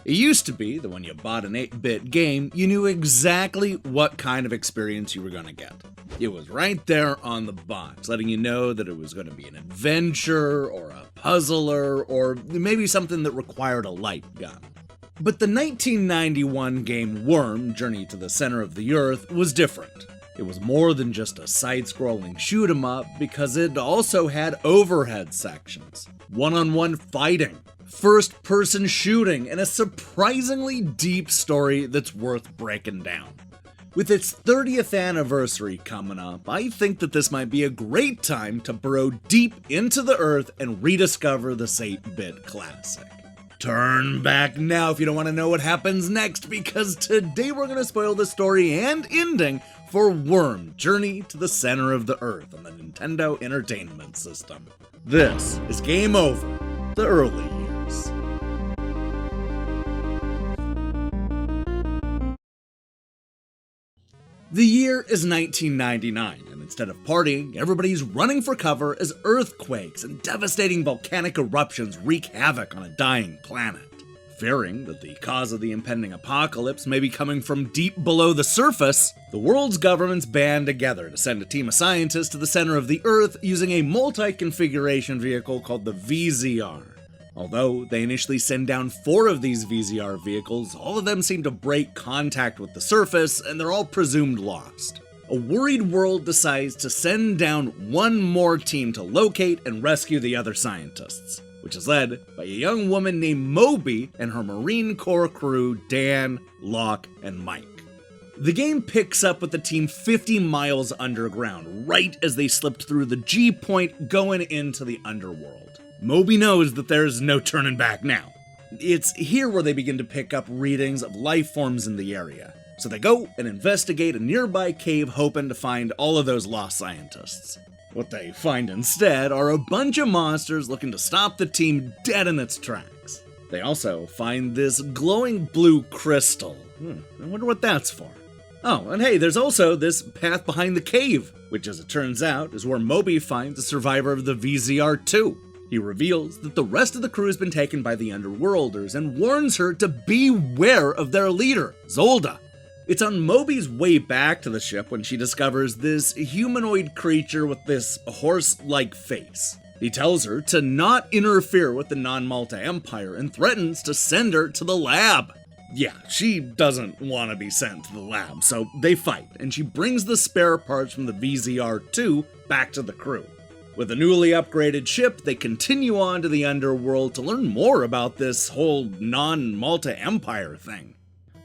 It used to be that when you bought an 8-bit game, you knew exactly what kind of experience you were going to get. It was right there on the box, letting you know that it was going to be an adventure, or a puzzler, or maybe something that required a light gun. But the 1991 game Wurm, Journey to the Center of the Earth, was different. It was more than just a side-scrolling shoot-'em-up because it also had overhead sections, one-on-one fighting, first-person shooting, and a surprisingly deep story that's worth breaking down. With its 30th anniversary coming up, I think that this might be a great time to burrow deep into the earth and rediscover this 8-bit classic. Turn back now if you don't want to know what happens next, because today we're going to spoil the story and ending for Wurm, Journey to the Center of the Earth on the Nintendo Entertainment System. This is Game Over, the early years. The year is 1999, and instead of partying, everybody's running for cover as earthquakes and devastating volcanic eruptions wreak havoc on a dying planet. Fearing that the cause of the impending apocalypse may be coming from deep below the surface, the world's governments band together to send a team of scientists to the center of the Earth using a multi-configuration vehicle called the VZR. Although they initially send down 4 of these VZR vehicles, all of them seem to break contact with the surface, and they're all presumed lost. A worried world decides to send down one more team to locate and rescue the other scientists, which is led by a young woman named Moby and her Marine Corps crew Dan, Locke, and Mike. The game picks up with the team 50 miles underground, right as they slipped through the G-point going into the underworld. Moby knows that there's no turning back now. It's here where they begin to pick up readings of life forms in the area. So they go and investigate a nearby cave hoping to find all of those lost scientists. What they find instead are a bunch of monsters looking to stop the team dead in its tracks. They also find this glowing blue crystal. I wonder what that's for. Oh, and hey, there's also this path behind the cave, which as it turns out is where Moby finds a survivor of the VZR-2. He reveals that the rest of the crew has been taken by the Underworlders and warns her to beware of their leader, Zolda. It's on Moby's way back to the ship when she discovers this humanoid creature with this horse-like face. He tells her to not interfere with the non-Malta Empire and threatens to send her to the lab. Yeah, she doesn't want to be sent to the lab, so they fight, and she brings the spare parts from the VZR-2 back to the crew. With a newly upgraded ship, they continue on to the underworld to learn more about this whole non-Malta Empire thing.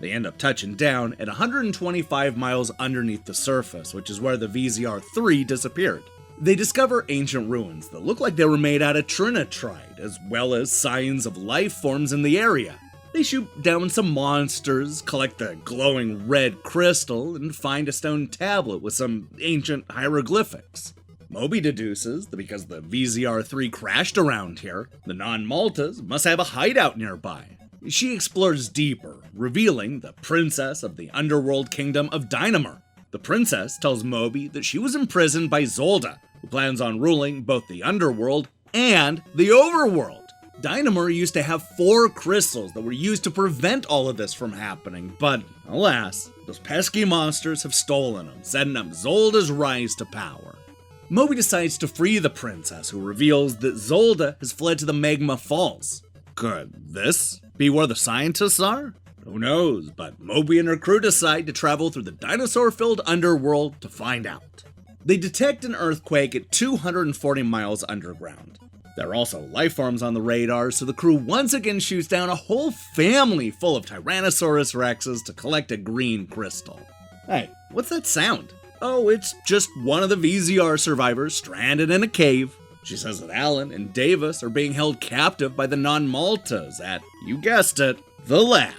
They end up touching down at 125 miles underneath the surface, which is where the VZR-3 disappeared. They discover ancient ruins that look like they were made out of trinitride, as well as signs of life forms in the area. They shoot down some monsters, collect the glowing red crystal, and find a stone tablet with some ancient hieroglyphics. Moby deduces that because the VZR-3 crashed around here, the non-Maltas must have a hideout nearby. She explores deeper, revealing the princess of the underworld kingdom of Dynamor. The princess tells Moby that she was imprisoned by Zolda, who plans on ruling both the underworld and the overworld. Dynamor used to have 4 crystals that were used to prevent all of this from happening, but alas, those pesky monsters have stolen them, setting up Zolda's rise to power. Moby decides to free the princess, who reveals that Zolda has fled to the Magma Falls. Could this be where the scientists are? Who knows, but Moby and her crew decide to travel through the dinosaur-filled underworld to find out. They detect an earthquake at 240 miles underground. There are also life forms on the radar, so the crew once again shoots down a whole family full of Tyrannosaurus Rexes to collect a green crystal. Hey, what's that sound? Oh, it's just one of the VZR survivors stranded in a cave. She says that Alan and Davis are being held captive by the non-Maltas at, you guessed it, the lab.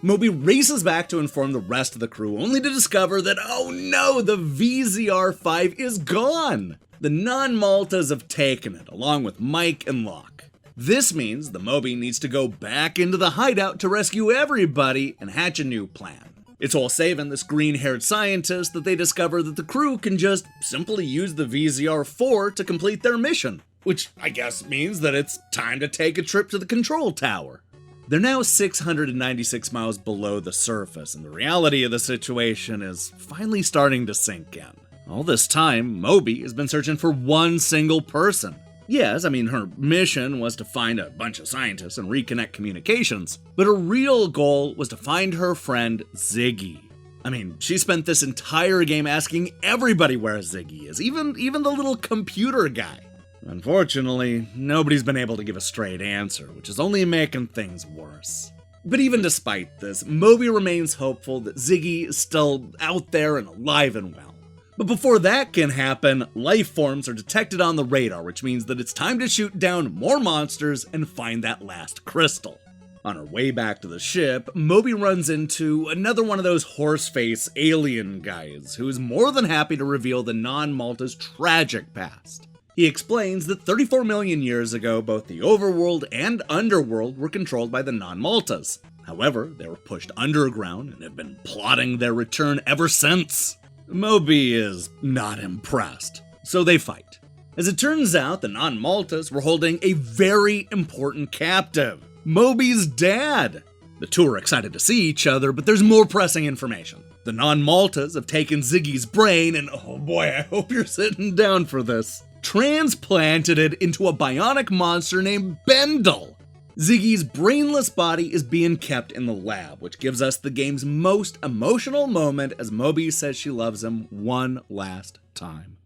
Moby races back to inform the rest of the crew, only to discover that, oh no, the VZR-5 is gone! The non-Maltas have taken it, along with Mike and Locke. This means the Moby needs to go back into the hideout to rescue everybody and hatch a new plan. It's while saving this green-haired scientist that they discover that the crew can just simply use the VZR-4 to complete their mission, which I guess means that it's time to take a trip to the control tower. They're now 696 miles below the surface, and the reality of the situation is finally starting to sink in. All this time, Moby has been searching for one single person. Yes, her mission was to find a bunch of scientists and reconnect communications, but her real goal was to find her friend Ziggy. She spent this entire game asking everybody where Ziggy is, even the little computer guy. Unfortunately, nobody's been able to give a straight answer, which is only making things worse. But even despite this, Moby remains hopeful that Ziggy is still out there and alive and well. But before that can happen, life forms are detected on the radar, which means that it's time to shoot down more monsters and find that last crystal. On her way back to the ship, Moby runs into another one of those horse-face alien guys who is more than happy to reveal the non-Malta's tragic past. He explains that 34 million years ago, both the overworld and underworld were controlled by the non-Maltas. However, they were pushed underground and have been plotting their return ever since. Moby is not impressed, so they fight. As it turns out, the non-Maltas were holding a very important captive, Moby's dad. The two are excited to see each other, but there's more pressing information. The non-Maltas have taken Ziggy's brain and, oh boy, I hope you're sitting down for this, transplanted it into a bionic monster named Bendel. Ziggy's brainless body is being kept in the lab, which gives us the game's most emotional moment as Moby says she loves him one last time.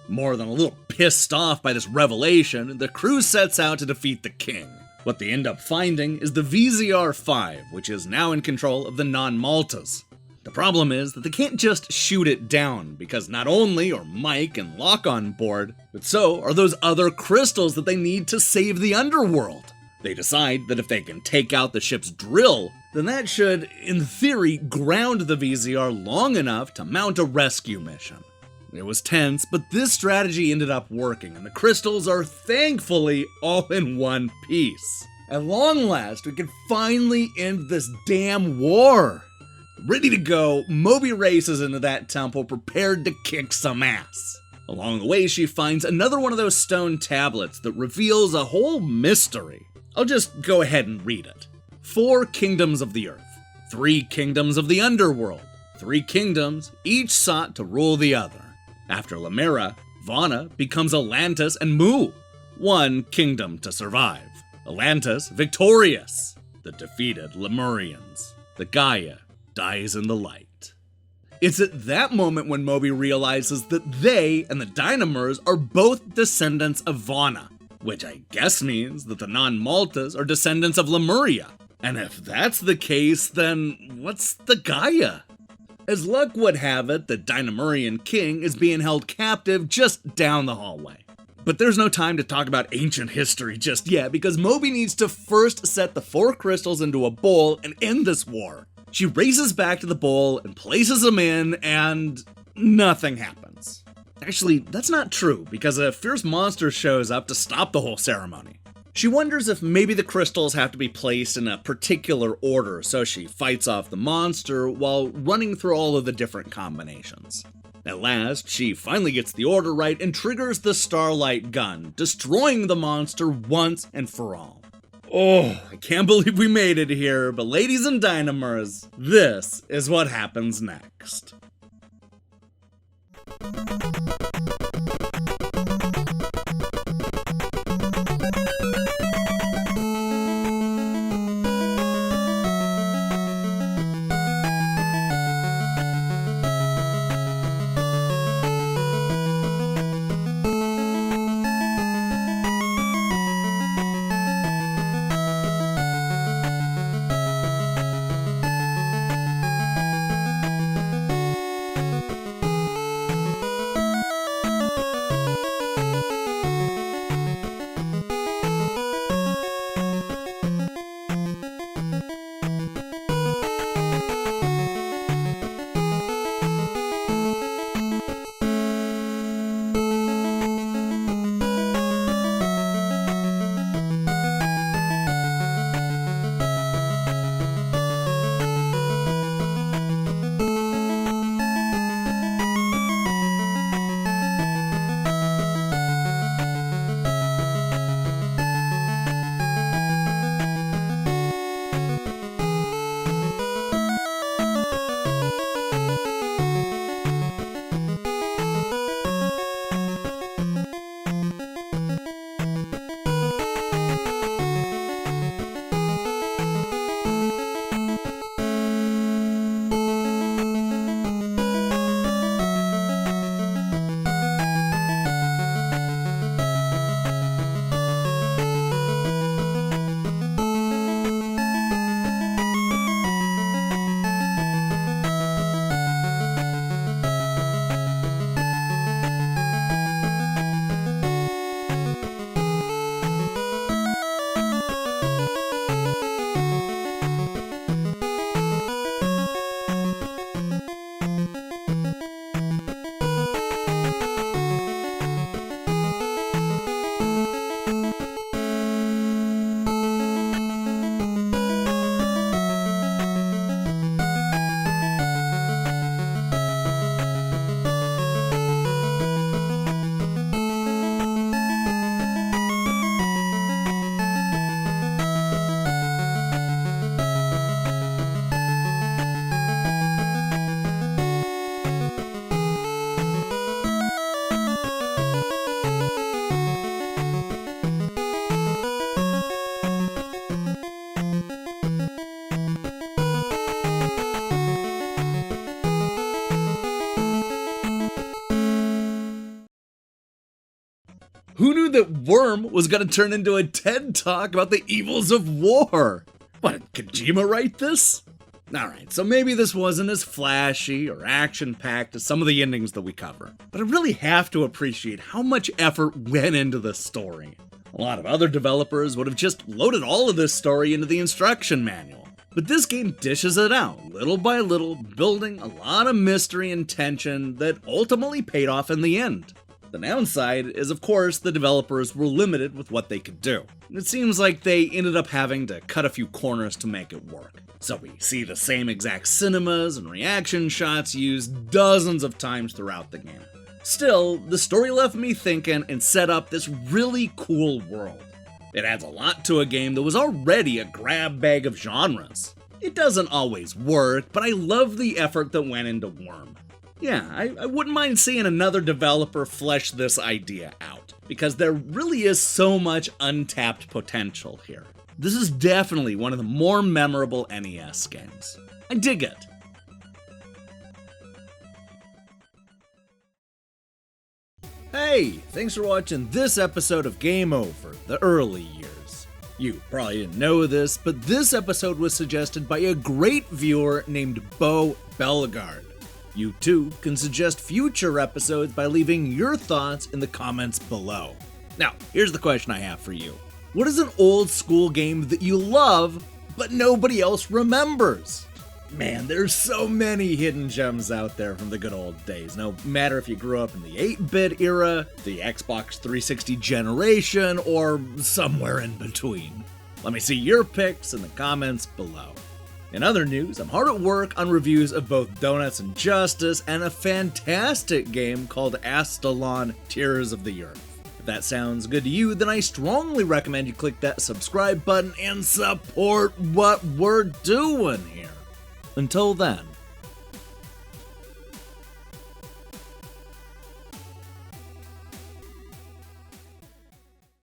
More than a little pissed off by this revelation, the crew sets out to defeat the king. What they end up finding is the VZR-5, which is now in control of the non-Maltas. The problem is that they can't just shoot it down, because not only are Mike and Locke on board, but so are those other crystals that they need to save the underworld. They decide that if they can take out the ship's drill, then that should, in theory, ground the VZR long enough to mount a rescue mission. It was tense, but this strategy ended up working, and the crystals are thankfully all in one piece. At long last, we can finally end this damn war. Ready to go, Moby races into that temple prepared to kick some ass. Along the way, she finds another one of those stone tablets that reveals a whole mystery. I'll just go ahead and read it. 4 kingdoms of the earth, 3 kingdoms of the underworld, 3 kingdoms, each sought to rule the other. After Lemera, Vana becomes Atlantis and Mu. 1 kingdom to survive. Atlantis victorious. The defeated Lemurians. The Gaia dies in the light. It's at that moment when Moby realizes that they and the Dynamers are both descendants of Vana, which I guess means that the non-Maltas are descendants of Lemuria. And if that's the case, then what's the Gaia? As luck would have it, the Dynamurian king is being held captive just down the hallway. But there's no time to talk about ancient history just yet, because Moby needs to first set the 4 crystals into a bowl and end this war. She races back to the bowl and places them in, and nothing happens. Actually, that's not true, because a fierce monster shows up to stop the whole ceremony. She wonders if maybe the crystals have to be placed in a particular order, so she fights off the monster while running through all of the different combinations. At last, she finally gets the order right and triggers the Starlight gun, destroying the monster once and for all. Oh, I can't believe we made it here, but ladies and Dynamers, this is what happens next. Who knew that Wurm was gonna turn into a TED Talk about the evils of war? What, did Kojima write this? Alright, so maybe this wasn't as flashy or action-packed as some of the endings that we cover, but I really have to appreciate how much effort went into this story. A lot of other developers would have just loaded all of this story into the instruction manual, but this game dishes it out, little by little, building a lot of mystery and tension that ultimately paid off in the end. The downside is, of course, the developers were limited with what they could do. It seems like they ended up having to cut a few corners to make it work. So we see the same exact cinemas and reaction shots used dozens of times throughout the game. Still, the story left me thinking and set up this really cool world. It adds a lot to a game that was already a grab bag of genres. It doesn't always work, but I love the effort that went into Wurm. Yeah, I wouldn't mind seeing another developer flesh this idea out, because there really is so much untapped potential here. This is definitely one of the more memorable NES games. I dig it. Hey, thanks for watching this episode of Game Over, the early years. You probably didn't know this, but this episode was suggested by a great viewer named Bo Bellegarde. You too can suggest future episodes by leaving your thoughts in the comments below. Now, here's the question I have for you. What is an old school game that you love, but nobody else remembers? Man, there's so many hidden gems out there from the good old days, no matter if you grew up in the 8-bit era, the Xbox 360 generation, or somewhere in between. Let me see your picks in the comments below. In other news, I'm hard at work on reviews of both Donuts and Justice and a fantastic game called Astalon: Tears of the Earth. If that sounds good to you, then I strongly recommend you click that subscribe button and support what we're doing here. Until then,